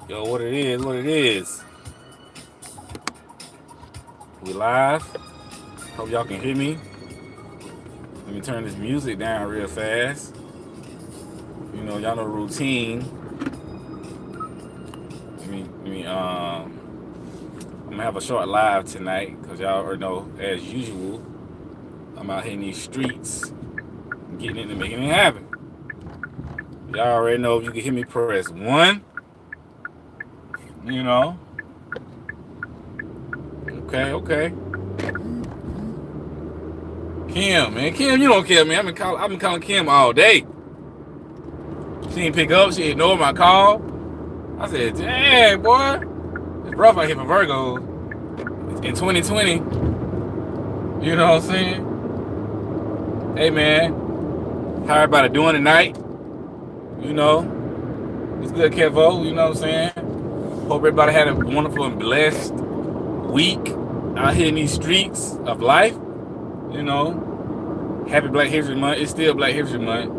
Yo, what it is, what it is. We live. Hope y'all can hear me. Let me turn this music down real fast. You know, y'all know the routine. I'm gonna have a short live tonight because y'all already know, as usual, I'm out here in these streets, getting it and making it happen. Y'all already know if you can hear me, press one. You know, okay. Kim, man, Kim, you don't care, man. I've been calling Kim all day. She didn't pick up. She ignored my call. I said, dang, boy, it's rough out here for Virgos in 2020. You know what I'm saying? Hey, man, how everybody doing tonight? You know, it's good, Kevo. You know what I'm saying? Hope everybody had a wonderful and blessed week out here in these streets of life. You know, happy Black History Month. It's still Black History Month.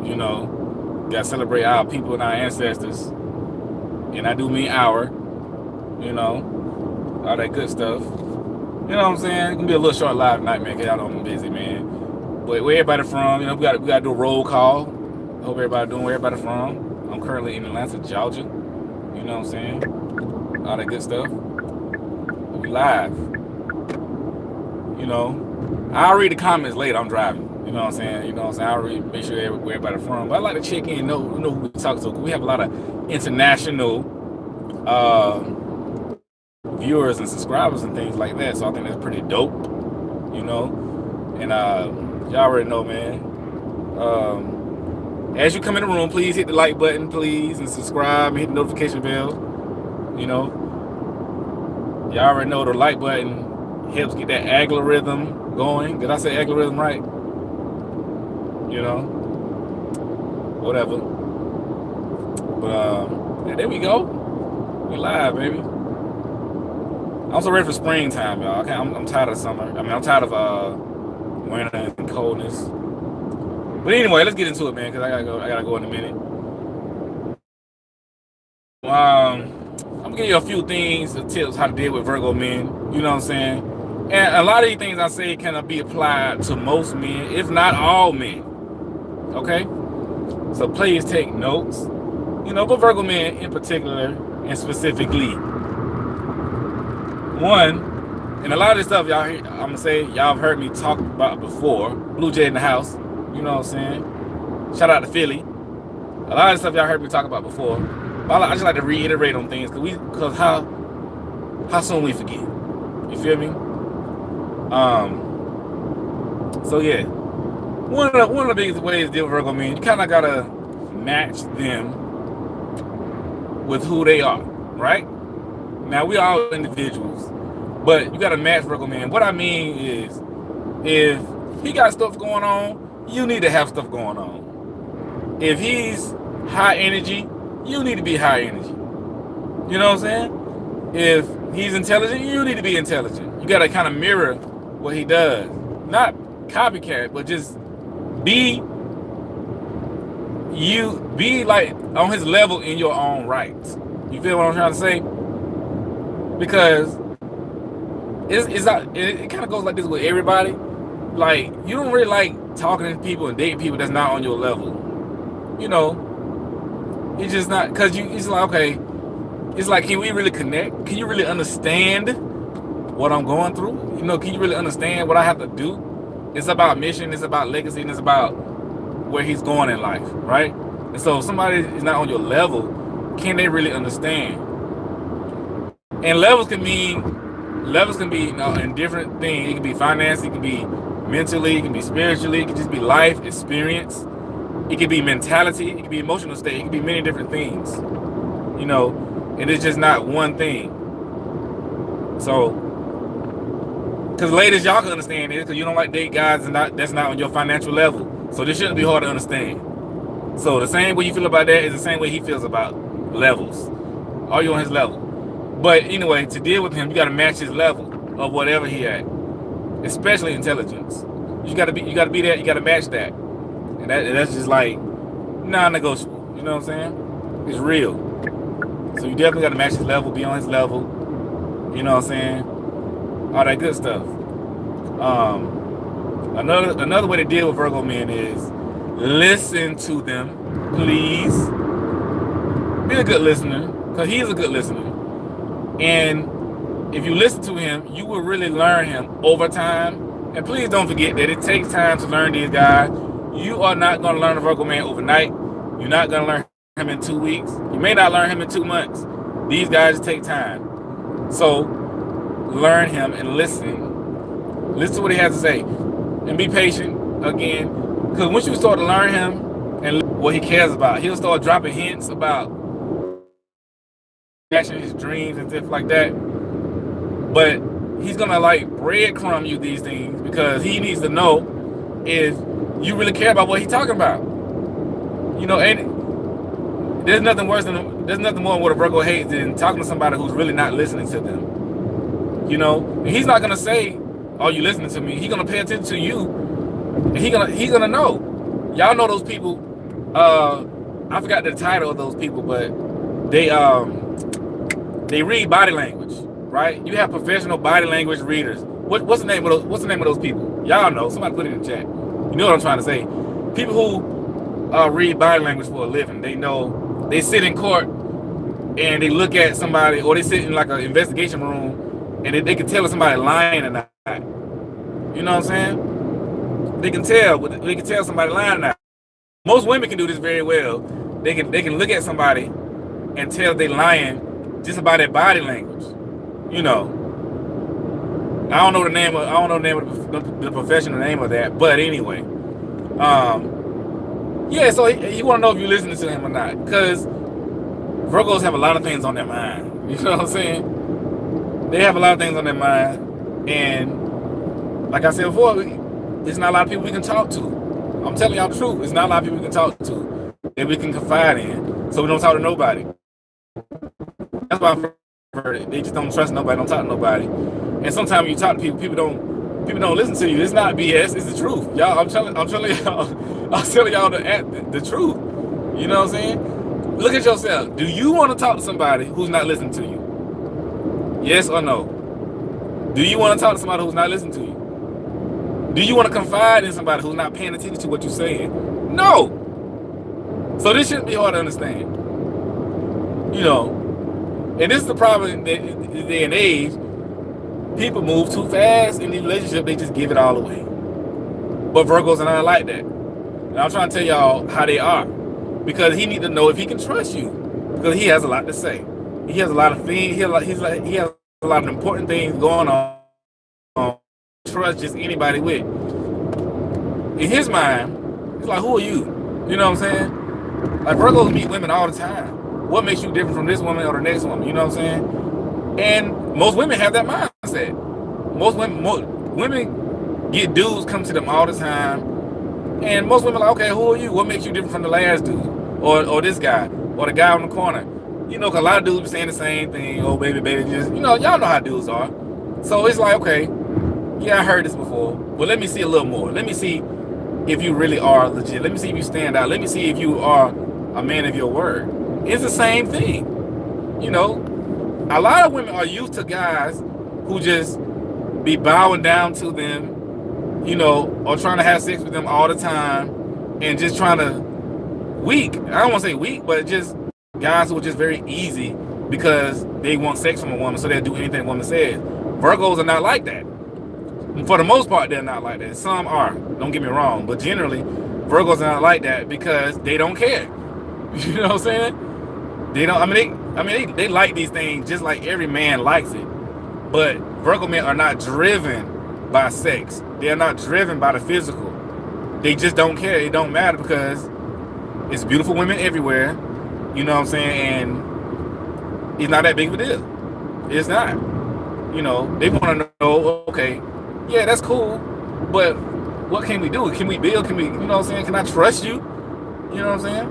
You know, gotta celebrate our people and our ancestors. And I do mean our, you know, all that good stuff. You know what I'm saying? It's gonna be a little short live tonight, man, because y'all know I'm busy, man. But where everybody from, you know, we gotta do a roll call. Hope everybody doing where everybody from. I'm currently in Atlanta, Georgia. You know what I'm saying? All that good stuff. We live. You know, I'll read the comments later. I'm driving. You know what I'm saying? You know what I'm saying? I'll read, make sure where everybody from. But I like to check in, know who we talk to. We have a lot of international viewers and subscribers and things like that. So I think that's pretty dope. You know, and y'all already know, man. As you come in the room, please hit the like button, please, and subscribe and hit the notification bell. You know, y'all already know the like button helps get that algorithm going. Did I say algorithm right? You know, whatever. But yeah, there we go. We live, baby. I'm so ready for springtime, y'all. I'm tired of summer. I mean, I'm tired of winter and coldness. But anyway, let's get into it, man, because I gotta go in a minute. I'm gonna give you a few things, tips how to deal with Virgo men. You know what I'm saying? And a lot of these things I say can be applied to most men, if not all men. Okay? So please take notes. You know, but Virgo men in particular and specifically. One, and a lot of this stuff y'all hear, I'm gonna say y'all have heard me talk about before. Blue Jay in the house. You know what I'm saying? Shout out to Philly. A lot of stuff y'all heard me talk about before. But I just like to reiterate on things because how soon we forget. You feel me? So yeah. One of the biggest ways to deal with Virgo men, you kinda gotta match them with who they are, right? Now we all individuals, but you gotta match Virgo man. What I mean is, if he got stuff going on, you need to have stuff going on. If he's high energy, you need to be high energy. You know what I'm saying? If he's intelligent, you need to be intelligent. You gotta kind of mirror what he does. Not copycat, but just be like on his level in your own right. You feel what I'm trying to say? Because it kind of goes like this with everybody. Like, you don't really like talking to people and dating people that's not on your level. You know, it's just not, because it's like, okay, it's like, can we really connect? Can you really understand what I'm going through? You know, can you really understand what I have to do? It's about mission, it's about legacy, and it's about where he's going in life, right? And so if somebody is not on your level, can they really understand? And levels can be, you know, in different things. It can be finance, it can be mentally, it can be spiritually, it can just be life experience. It can be mentality, it can be emotional state, it can be many different things. You know, and it's just not one thing. So, because ladies, y'all can understand this, because you don't like date guys that's not on your financial level. So this shouldn't be hard to understand. So the same way you feel about that is the same way he feels about levels. Are you on his level? But anyway, to deal with him, you got to match his level of whatever he at, especially intelligence. You got to be that. You got to match that, and that's just like non-negotiable. You know what I'm saying? It's real. So you definitely got to match his level, be on his level. You know what I'm saying? All that good stuff. Another way to deal with Virgo men is listen to them, please. Be a good listener, because he's a good listener. And if you listen to him, you will really learn him over time. And please don't forget that it takes time to learn these guys. You are not going to learn a Virgo man overnight. You're not going to learn him in 2 weeks. You may not learn him in 2 months. These guys take time. So learn him and listen. Listen to what he has to say. And be patient, again. Because once you start to learn him and what he cares about, he'll start dropping hints about his dreams and stuff like that. But he's gonna like breadcrumb you these things because he needs to know if you really care about what he's talking about. You know, and there's nothing more than what a Virgo hates than talking to somebody who's really not listening to them. You know, and he's not gonna say, "Are you listening to me?" He's gonna pay attention to you, and he's gonna know. Y'all know those people. I forgot the title of those people, but they read body language, right? You have professional body language readers. What's the name of those people? Y'all know. Somebody put it in the chat. You know what I'm trying to say. People who read body language for a living. They know. They sit in court and they look at somebody, or they sit in like an investigation room, and they can tell if somebody lying or not. You know what I'm saying? They can tell. They can tell somebody lying or not. Most women can do this very well. They can look at somebody and tell they lying just about their body language. You know. I don't know the name of the professional name of that, but anyway. Yeah, so you want to know if you're listening to him or not, because Virgos have a lot of things on their mind. You know what I'm saying? They have a lot of things on their mind, and like I said before, there's not a lot of people we can talk to. I'm telling y'all the truth. There's not a lot of people we can talk to that we can confide in, so we don't talk to nobody. That's why they just don't trust nobody, don't talk to nobody. And sometimes when you talk to people, people don't listen to you. It's not BS, it's the truth. Y'all, I'm telling y'all the truth. You know what I'm saying? Look at yourself. Do you want to talk to somebody who's not listening to you? Yes or no? Do you want to talk to somebody who's not listening to you? Do you want to confide in somebody who's not paying attention to what you're saying? No. So this shouldn't be hard to understand. You know, and this is the problem in this day and age. People move too fast in these relationships, they just give it all away. But Virgos are not like that. And I'm trying to tell y'all how they are. Because he needs to know if he can trust you. Because he has a lot to say. He has a lot of things, he has a lot of important things going on. Trust just anybody with. In his mind, he's like, who are you? You know what I'm saying? Like Virgos meet women all the time. What makes you different from this woman or the next woman? You know what I'm saying? And most women have that mindset. Most women get dudes come to them all the time, and most women are like, okay, who are you? What makes you different from the last dude, or this guy, or the guy on the corner? You know, 'cause a lot of dudes be saying the same thing. Oh, baby, just, you know, y'all know how dudes are. So it's like, okay, yeah, I heard this before, but let me see a little more. Let me see if you really are legit. Let me see if you stand out. Let me see if you are a man of your word. It's the same thing, you know. A lot of women are used to guys who just be bowing down to them, you know, or trying to have sex with them all the time, and just trying to weak. I don't want to say weak, but just guys who are just very easy because they want sex from a woman, so they'll do anything a woman says. Virgos are not like that. For the most part, they're not like that. Some are. Don't get me wrong, but generally, Virgos are not like that because they don't care. You know what I'm saying? They don't. I mean, they like these things just like every man likes it. But Virgo men are not driven by sex. They are not driven by the physical. They just don't care. It don't matter because it's beautiful women everywhere. You know what I'm saying? And it's not that big of a deal. It's not. You know, they want to know, okay, yeah, that's cool, but what can we do? Can we build? Can we, you know what I'm saying? Can I trust you? You know what I'm saying?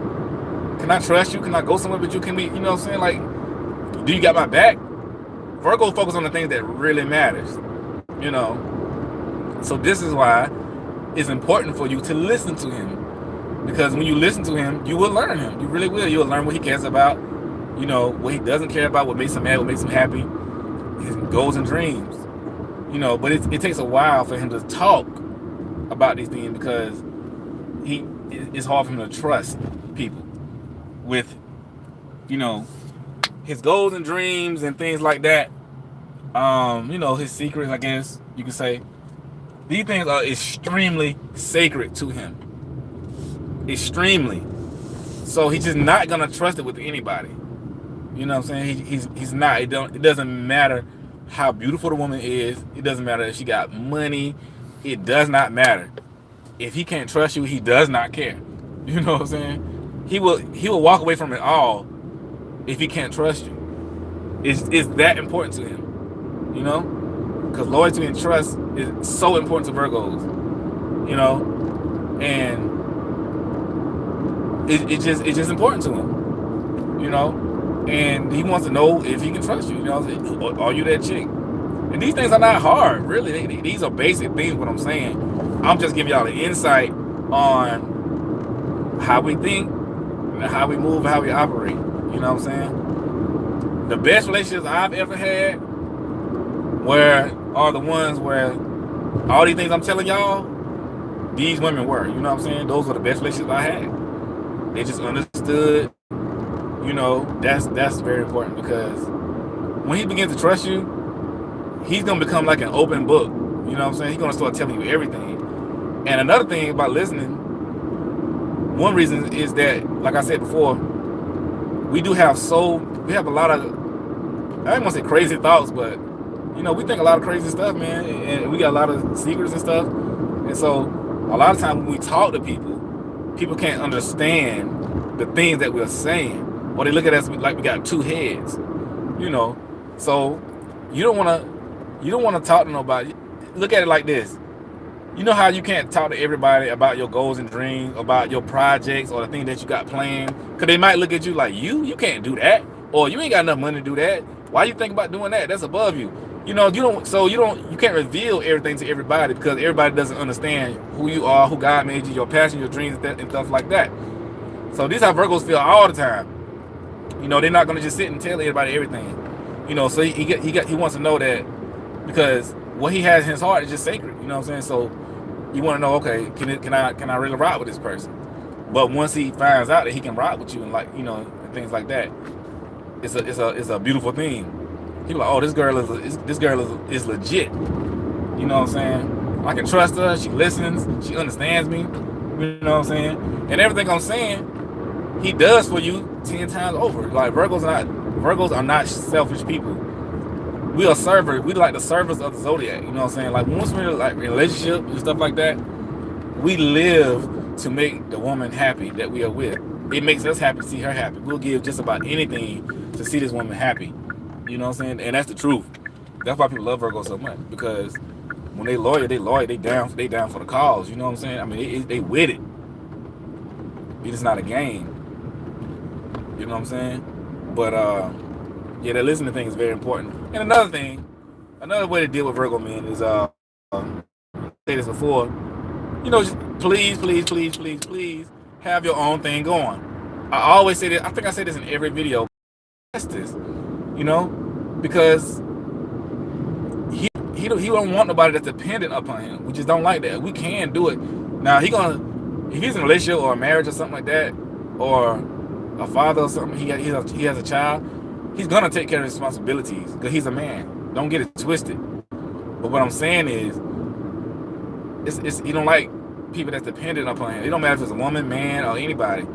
Can I trust you? Can I go somewhere with you? Can we, you know what I'm saying? Like, do you got my back? Virgo focus on the things that really matters, you know? So this is why it's important for you to listen to him. Because when you listen to him, you will learn him. You really will. You'll learn what he cares about. You know, what he doesn't care about, what makes him mad, what makes him happy, his goals and dreams. You know, but it takes a while for him to talk about these things because it's hard for him to trust people with, you know, his goals and dreams and things like that. You know, his secrets, I guess you could say. These things are extremely sacred to him. Extremely. So he's just not gonna trust it with anybody. You know what I'm saying? He's not. It doesn't matter how beautiful the woman is. It doesn't matter if she got money. It does not matter. If he can't trust you, he does not care. You know what I'm saying? He will walk away from it all if he can't trust you. It's that important to him. You know? Because loyalty and trust is so important to Virgos. You know? And it's just important to him. You know? And he wants to know if he can trust you. You know? Are you that chick? And these things are not hard, really. These are basic things, what I'm saying. I'm just giving y'all an insight on how we think, how we move, how we operate. You know what I'm saying? The best relationships I've ever had are the ones where all these things I'm telling y'all, these women were. You know what I'm saying? Those were the best relationships I had. They just understood. You know, that's very important because when he begins to trust you, he's gonna become like an open book. You know what I'm saying? He's gonna start telling you everything. And another thing about listening, one reason is that, like I said before, we have a lot of, I don't want to say crazy thoughts, but you know, we think a lot of crazy stuff, man, and we got a lot of secrets and stuff. And so a lot of times when we talk to people can't understand the things that we're saying, or they look at us like we got two heads. You know, so you don't want to talk to nobody. Look at it like this. You know how you can't talk to everybody about your goals and dreams, about your projects or the things that you got planned? Because they might look at you like, you can't do that. Or you ain't got enough money to do that. Why you think about doing that? That's above you. You know, you can't reveal everything to everybody because everybody doesn't understand who you are, who God made you, your passion, your dreams, and stuff like that. So these are how Virgos feel all the time. You know, they're not going to just sit and tell everybody everything. You know, so he wants to know that because what he has in his heart is just sacred. You know what I'm saying? So you want to know, okay, can I really rock with this person? But once he finds out that he can rock with you and, like, you know, and things like that, it's a beautiful thing. He's like, oh, this girl is legit. You know what I'm saying? I can trust her. She listens. She understands me. You know what I'm saying? And everything I'm saying, he does for you 10 times over. Like Virgos are not selfish people. We are servers. We like the servers of the zodiac. You know what I'm saying? Like once we're like relationship and stuff like that, we live to make the woman happy that we are with. It makes us happy to see her happy. We'll give just about anything to see this woman happy. You know what I'm saying? And that's the truth. That's why people love Virgo so much, because when they loyal, they down for the cause. You know what I'm saying? I mean, they with it. It's not a game. You know what I'm saying? But yeah, the listening thing is very important. And another way to deal with Virgo men is I say this before, you know, just please have your own thing going. I always say that. I think I say this in every video. That's this, you know, because he don't want nobody that's dependent upon him. We just don't like that. We can do it. Now if he's in a relationship or a marriage or something like that, or a father or something, he has a child, he's gonna take care of his responsibilities because he's a man. Don't get it twisted. But what I'm saying is, he don't like people that's dependent upon him. It don't matter if it's a woman, man, or anybody.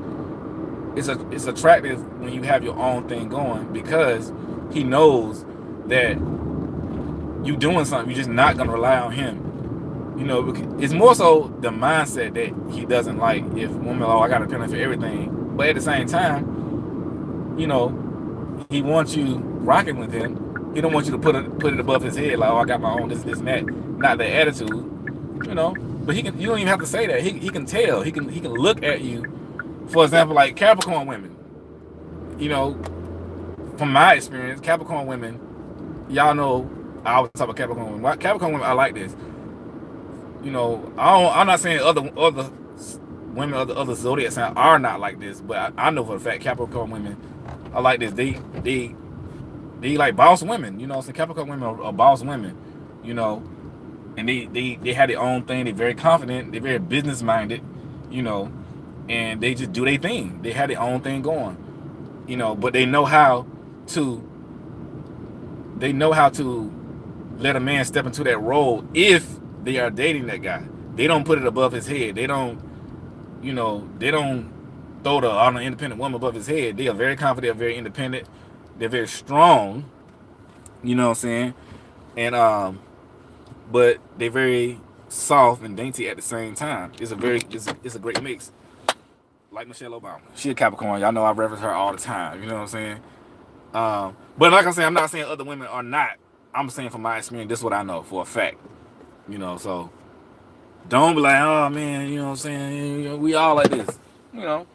It's attractive when you have your own thing going, because he knows that you doing something. You're just not gonna rely on him. You know, it's more so the mindset that he doesn't like. If women, I gotta depend on for everything, but at the same time, you know, he wants you rocking with him. He don't want you to put it above his head like, I got my own this and that. Not the attitude, you know. But you don't even have to say that. He can tell. He can look at you. For example, like Capricorn women, you know, from my experience, Capricorn women, y'all know I always talk about Capricorn women. Capricorn women are like this. You know, I'm not saying other women of the other zodiac sign are not like this, but I know for a fact Capricorn women I like this. They like boss women. You know, some Capricorn women are boss women. You know, and they have their own thing. They're very confident. They're very business minded. You know, and they just do their thing. They have their own thing going. You know, but they know how to let a man step into that role if they are dating that guy. They don't put it above his head. They don't, they don't throw the on an independent woman above his head. They are very confident, very independent. They're very strong. You know what I'm saying? And but they're very soft and dainty at the same time. It's a great mix. Like Michelle Obama, she a Capricorn. Y'all know I reference her all the time. You know what I'm saying? But like I say, I'm not saying other women are not. I'm saying from my experience, this is what I know for a fact. You know, so don't be like, oh man, you know what I'm saying? We all like this. You know.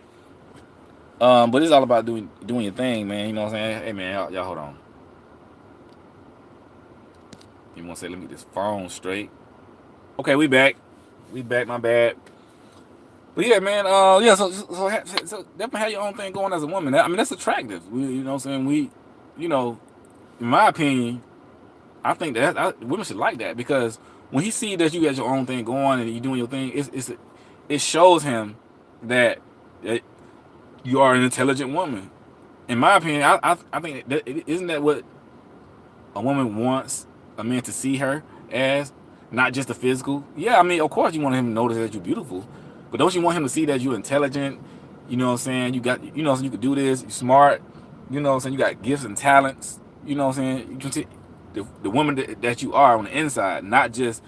But it's all about doing your thing, man. You know what I'm saying? Hey man, y'all hold on. You want to say, let me get this phone straight. Okay, we back. My bad. But yeah, man. Yeah. So definitely have your own thing going as a woman. I mean, that's attractive. You know what I'm saying? In my opinion, I think that women should like that, because when he sees that you got your own thing going and you doing your thing, it shows him that you are an intelligent woman. In my opinion, I think that isn't that what a woman wants a man to see her as, not just the physical. Yeah, I mean, of course you want him to notice that you're beautiful, but don't you want him to see that you're intelligent? You know what I'm saying? You got, so you can do this. You're smart. You know what I'm saying? You got gifts and talents. You know what I'm saying? You can see the woman that you are on the inside, not just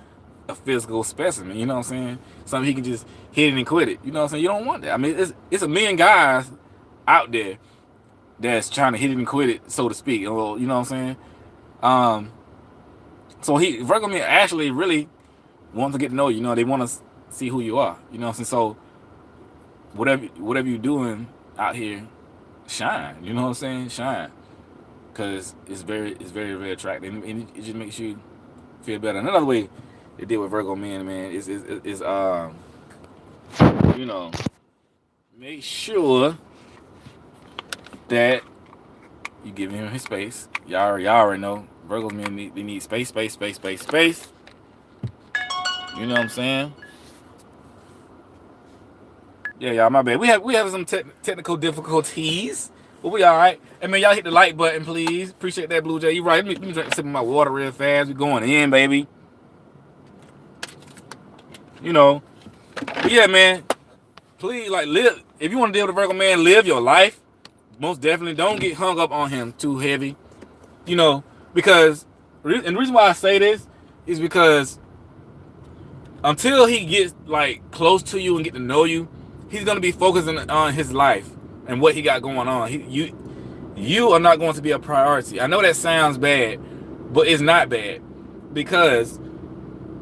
a physical specimen. You know what I'm saying? Something he can just hit it and quit it. You know what I'm saying? You don't want that. I mean, it's a million guys out there that's trying to hit it and quit it, so to speak. You know what I'm saying? So Virgo men actually really want to get to know you. You know, they want to see who you are. You know what I'm saying? So whatever you're doing out here, shine. You know what I'm saying? Shine, because it's very very attractive, and it just makes you feel better. Another way to deal with Virgo men, man, is make sure that you give him his space. Y'all already know Virgo men need space. You know what I'm saying? Yeah, y'all, my bad. We have some technical difficulties, but we all right. And man, y'all hit the like button, please. Appreciate that, Blue Jay. You right. Let me drink a sip of my water real fast. We going in, baby. You know. But yeah, man. Please, live. If you want to deal with a Virgo man, live your life. Most definitely, don't get hung up on him too heavy. You know, because, and the reason why I say this is because until he gets close to you and get to know you, he's gonna be focusing on his life and what he got going on. You are not going to be a priority. I know that sounds bad, but it's not bad, because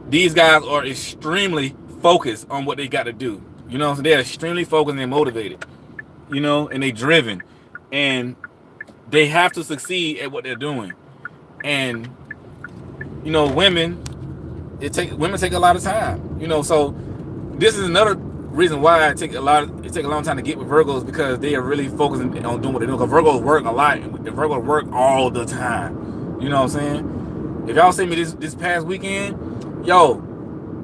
these guys are extremely focused on what they got to do. You know, so they're extremely focused and they're motivated. You know, and they're driven, and they have to succeed at what they're doing. And women take a lot of time. You know, so this is another reason why it take a long time to get with Virgos, because they are really focusing on doing what they do. Because Virgos work a lot, and Virgos work all the time. You know what I'm saying? If y'all see me this past weekend, yo,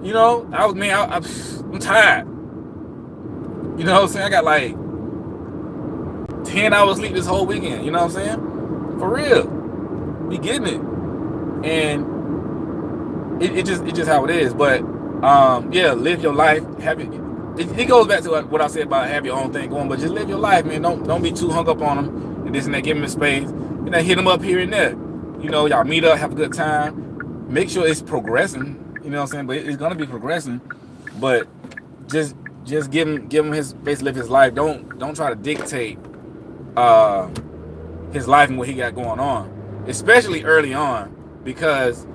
I'm tired. You know what I'm saying? I got 10 hours sleep this whole weekend. You know what I'm saying? For real. Be getting it. And it's just how it is. But yeah, live your life. It goes back to what I said about have your own thing going, but just live your life, man. Don't be too hung up on them and this and that. Give them a space, and then hit them up here and there. You know, y'all meet up, have a good time. Make sure it's progressing. You know what I'm saying? But it's gonna be progressing. But just give him his space, live his life. Don't try to dictate his life and what he got going on, especially early on, because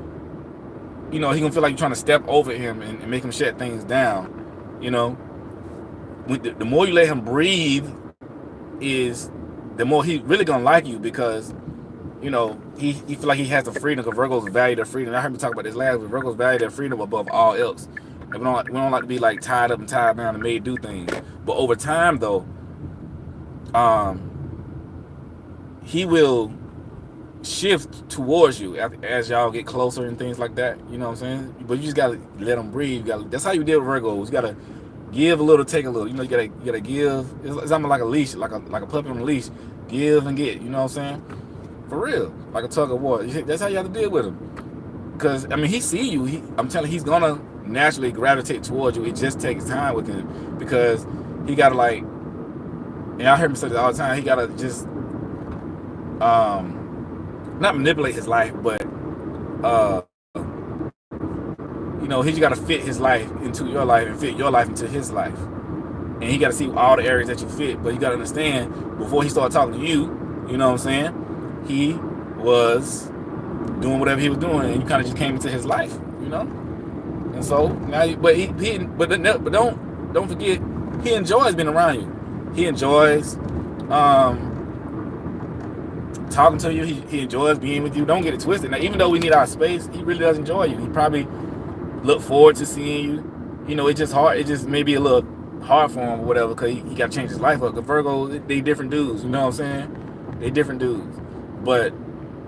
he gonna feel like you're trying to step over him and make him shut things down. You know, the more you let him breathe, is the more he really gonna like you, because he feel like he has the freedom, because Virgos value their freedom. I heard me talk about this last week. Virgos value their freedom above all else. And we don't like to be tied up and tied down and made do things. But over time, though, he will shift towards you as y'all get closer and things like that. You know what I'm saying? But you just gotta let him breathe. That's how you deal with Virgos. You gotta give a little, take a little. You know, you gotta give. It's almost like a leash, like a puppy on a leash. Give and get. You know what I'm saying? For real, like a tug of war. That's how you have to deal with him. Because I mean, he see you. I'm telling you, he's gonna naturally gravitate towards you. It just takes time with him because he gotta like. And I hear him say this all the time. He gotta just not manipulate his life, but you know, he's got to fit his life into your life and fit your life into his life, and he got to see all the areas that you fit. But you got to understand, before he started talking to you, you know what I'm saying, he was doing whatever he was doing, and you kind of just came into his life, you know. And so now, but don't forget, he enjoys being around you. He enjoys talking to you. He enjoys being with you. Don't get it twisted. Now, even though we need our space, he really does enjoy you. He probably look forward to seeing you. You know, it's just hard. It just may be a little hard for him or whatever, because he got to change his life up. The Virgo, they different dudes. You know what I'm saying? They different dudes. But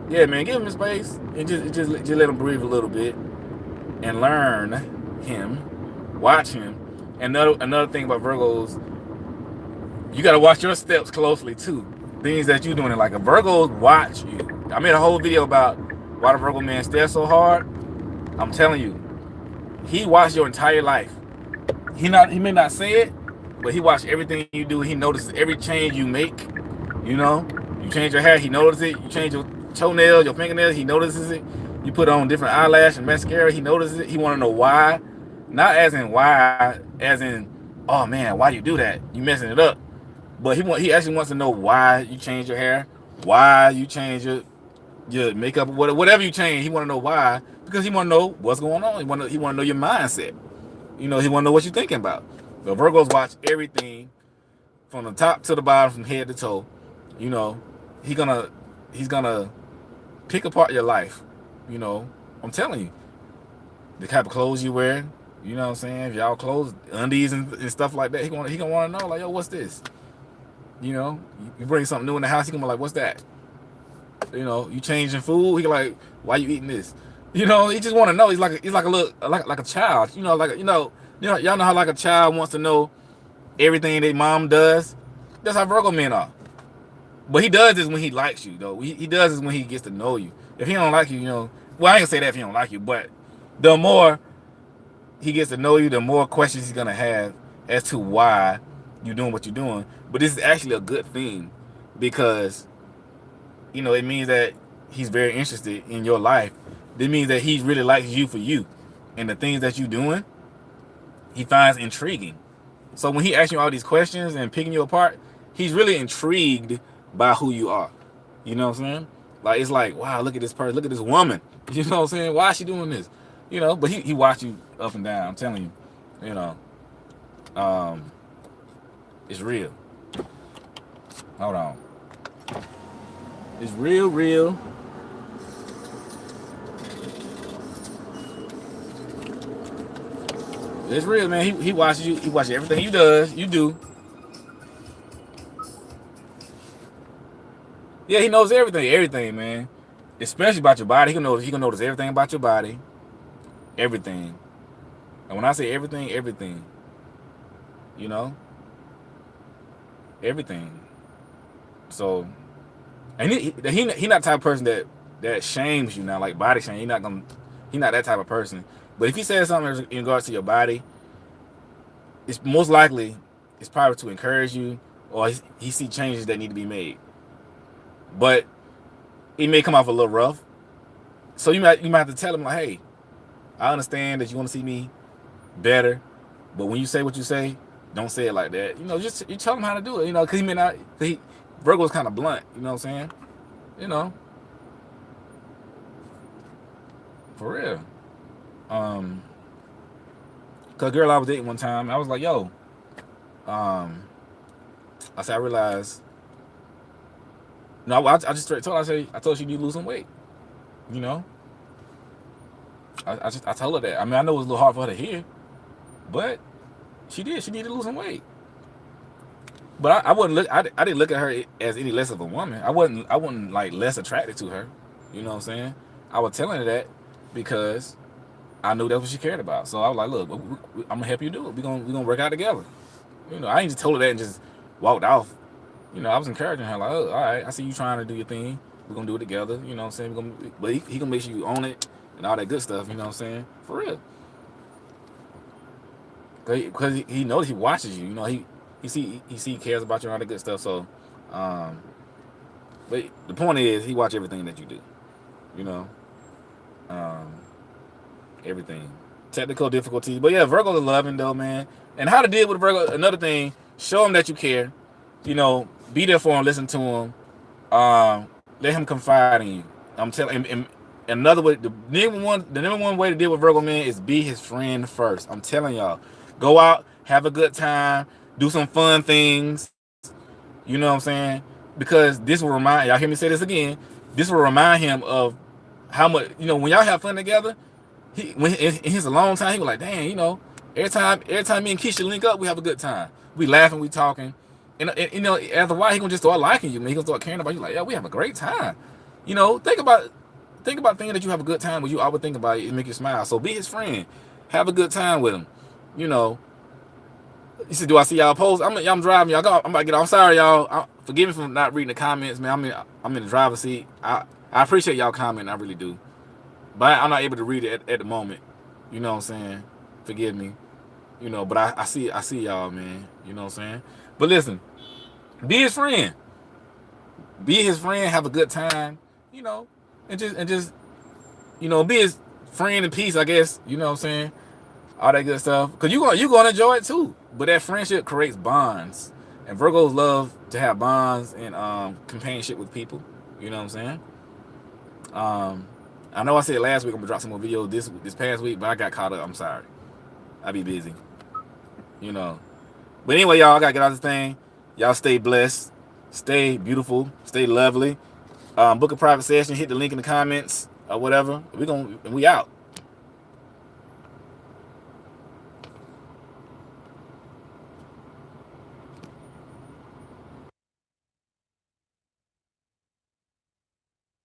yeah, man, give him his space and just let him breathe a little bit and learn him, watch him. And another thing about Virgos, you got to watch your steps closely too. Things that you're doing, like a Virgo watch you. I made a whole video about why the Virgo man stares so hard. I'm telling you, he watched your entire life. He may not say it, but he watched everything you do. He notices every change you make. You know, you change your hair, he notices it. You change your toenails, your fingernails, he notices it. You put on different eyelash and mascara, he notices it. He want to know why, not as in why, as in, oh man, why you do that? You messing it up. But he actually wants to know why you change your hair, why you change your makeup, whatever you change. He want to know why, because he want to know what's going on. He want to know your mindset. You know, he want to know what you're thinking about. The Virgos watch everything from the top to the bottom, from head to toe. You know, he's gonna pick apart your life. You know, I'm telling you, the type of clothes you wear. You know what I'm saying? If y'all clothes, undies and stuff like that, he gonna want to know, like, yo, what's this? You know, you bring something new in the house, he gonna be like, what's that? You know, you changing food, he like, why you eating this? You know, he just want to know. He's like a child. You know, y'all know how like a child wants to know everything their mom does. That's how Virgo men are. But he does this when he likes you, though. He does this when he gets to know you. If he don't like you, you know, well, I ain't gonna say that if he don't like you, but the more he gets to know you, the more questions he's gonna have as to why you're doing what you're doing. But this is actually a good thing, because you know, it means that he's very interested in your life. It means that he really likes you for you, and the things that you're doing, he finds intriguing. So when he asks you all these questions and picking you apart, he's really intrigued by who you are. You know what I'm saying? Like, it's like, wow, look at this person, look at this woman. You know what I'm saying? Why is she doing this? You know, but he watch you up and down. I'm telling you, you know, it's real. Hold on. It's real. It's real, man. He watches you. He watches everything you do. Yeah, he knows everything, man. Especially about your body. He can notice everything about your body. Everything. And when I say everything. You know? Everything. So, and he not the type of person that shames you now, like body shame. He not that type of person. But if he says something in regards to your body, it's most likely it's probably to encourage you, or he see changes that need to be made. But it may come off a little rough. So you might have to tell him, like, hey, I understand that you want to see me better, but when you say what you say, don't say it like that. You know, just you tell him how to do it. You know, because he may not. Virgo's kind of blunt. You know what I'm saying? You know, for real. Cause girl I was dating one time, I was like, yo, I said, I realized. No, I just straight told her, I told her she need to lose some weight. You know, I told her that. I mean, I know it was a little hard for her to hear, but she did. She needed to lose some weight. But I wouldn't look. I didn't look at her as any less of a woman. I wouldn't like less attracted to her. You know what I'm saying? I was telling her that because I knew that's what she cared about. So I was like, look, I'm gonna help you do it. We gonna work out together. You know, I ain't just told her that and just walked off. You know, I was encouraging her like, oh, all right, I see you trying to do your thing. We're gonna do it together. You know what I'm saying? But he gonna make sure you own it and all that good stuff. You know what I'm saying? For real. Because he knows he watches you. You know, he cares about you and all that good stuff. So, um, but the point is, he watch everything that you do. You know, um, everything. Technical difficulties, but yeah, Virgo's loving though, man. And how to deal with Virgo? Another thing, show him that you care. You know, be there for him, listen to him. Let him confide in you. I'm telling. And another way, the number one way to deal with Virgo, man, is be his friend first. I'm telling y'all, go out, have a good time, do some fun things. You know what I'm saying? Because this will remind y'all. Hear me say this again. This will remind him of how much, when y'all have fun together. When in his alone time, he was like, dang, every time me and Keisha link up, we have a good time. We laughing, we talking. And after a while, he gonna just start liking you, man. He gonna start caring about you. Like, yeah, we have a great time. Think about things that you have a good time with. You always think about it and make you smile. So be his friend. Have a good time with him. You know. He said, "Do I see y'all post? I'm driving. Y'all go. I'm about to get. I'm sorry, y'all. Forgive me for not reading the comments, man. I'm in the driver's seat. I appreciate y'all commenting. I really do. But I'm not able to read it at the moment. You know what I'm saying? Forgive me. But I see y'all, man. You know what I'm saying? But listen, be his friend. Be his friend. Have a good time. And just be his friend in peace, I guess. You know what I'm saying? All that good stuff. Because you gonna enjoy it too. But that friendship creates bonds. And Virgos love to have bonds and companionship with people. You know what I'm saying? I know I said last week I'm gonna drop some more videos this past week, but I got caught up. I'm sorry. I be busy. But anyway, y'all, I gotta get out of this thing. Y'all stay blessed, stay beautiful, stay lovely. Book a private session, hit the link in the comments or whatever. We out.